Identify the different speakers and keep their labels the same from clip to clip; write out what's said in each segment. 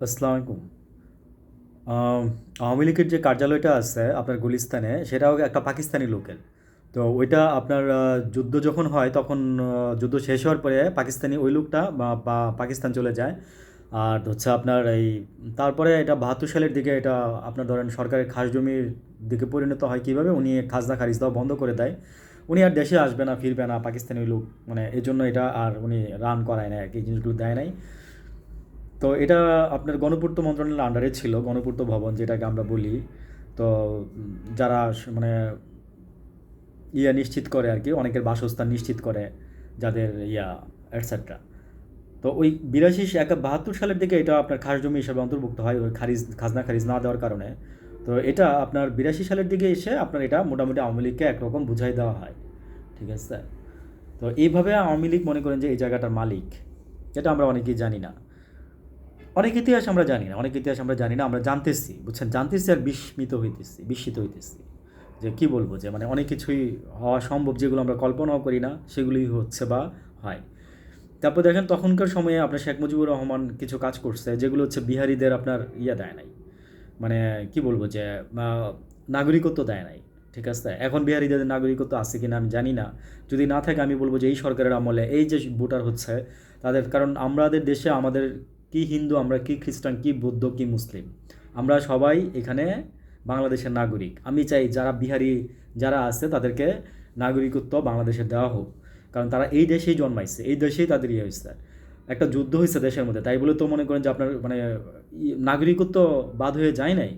Speaker 1: আসসালামু আলাইকুম। আম আওয়ামী লীগের যে কার্যালয়টা আছে আপনার গুলিস্তানে, সেটাও একটা পাকিস্তানি লোকের। তো ওইটা আপনার যুদ্ধ যখন হয় তখন যুদ্ধ শেষ হওয়ার পরে পাকিস্তানি ওই লোকটা বা পাকিস্তান চলে যায়। আর হচ্ছে আপনার এই তারপরে এটা ৭২ সালের দিকে এটা আপনার ধরেন সরকারের খাস জমির দিকে পরিণত হয় কীভাবে, উনি খাজনা খারিজ দেওয়া বন্ধ করে দেয়। উনি আর দেশে আসবে না, ফিরবে না, পাকিস্তানি ওই লোক, মানে এই জন্য এটা আর উনি রান করায় না আর কি, এই জিনিসগুলো দেয় নাই। তো এটা আপনার গণপূর্ত মন্ত্রণালয়ের আন্ডারে ছিল, গণপূর্ত ভবন যেটাকে আমরা বলি। তো যারা মানে নিশ্চিত করে আর কি, অনেকের বাসস্থান নিশ্চিত করে, যাদের এটসেট্রা। তো ওই ৭২ সালের দিকে এটা আপনার খাস জমি হিসাবে অন্তর্ভুক্ত হয় ওই খাজনা খারিজ না দেওয়ার কারণে। তো এটা আপনার ৮২ সালের দিকে এসে আপনার এটা মোটামুটি আওয়ামী লীগকে একরকম বুঝাই দেওয়া হয়। ঠিক আছে? তো এইভাবে আওয়ামী লীগ মনে করেন যে এই জায়গাটার মালিক। এটা আমরা অনেকেই জানি না। অনেক ইতিহাস আমরা জানি না, অনেক ইতিহাস আমরা জানি না, আমরা জানতেছি, বুঝছেন, জানতেছি আর বিস্মিত হইতেছি। যে কি বলবো, যে মানে অনেক কিছুই হওয়া সম্ভব, যেগুলো আমরা কল্পনাও করি না সেগুলোই হচ্ছে বা হয়। তারপর দেখেন তখনকার সময়ে আপনার শেখ মুজিবুর রহমান কিছু কাজ করছে যেগুলো হচ্ছে বিহারিদের আপনার দেয় নাই, মানে কি বলবো যে নাগরিকত্ব দেয় নাই। ঠিক আছে, এখন বিহারিদের নাগরিকত্ব আছে কিনা আমি জানি না। যদি না থাকে আমি বলবো যে এই সরকারের আমলে এই যে ভোটার হচ্ছে তাদের, কারণ আমাদের দেশে আমাদের কি হিন্দু, আমরা কি খ্রিস্টান, কি বৌদ্ধ, কি মুসলিম, আমরা সবাই এখানে বাংলাদেশের নাগরিক। আমি চাই যারা বিহারি যারা আছে তাদেরকে নাগরিকত্ব বাংলাদেশে দেওয়া হোক, কারণ তারা এই দেশেই জন্মাইছে, এই দেশেই তাদের হয়েছে। একটা যুদ্ধ হয়েছে দেশের মধ্যে, তাই বলে তো মনে করেন যে আপনার মানে নাগরিকত্ব বাদ হয়ে যায় নাই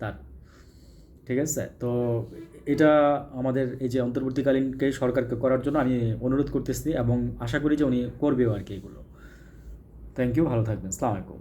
Speaker 1: তার। ঠিক আছে? তো এটা আমাদের এই যে অন্তর্বর্তীকালীনকে সরকারকে করার জন্য আমি অনুরোধ করতেছি এবং আশা করি যে উনি করবেও আর কি এগুলো। থ্যাংক ইউ, ভালো থাকবেন, আসসালামু আলাইকুম।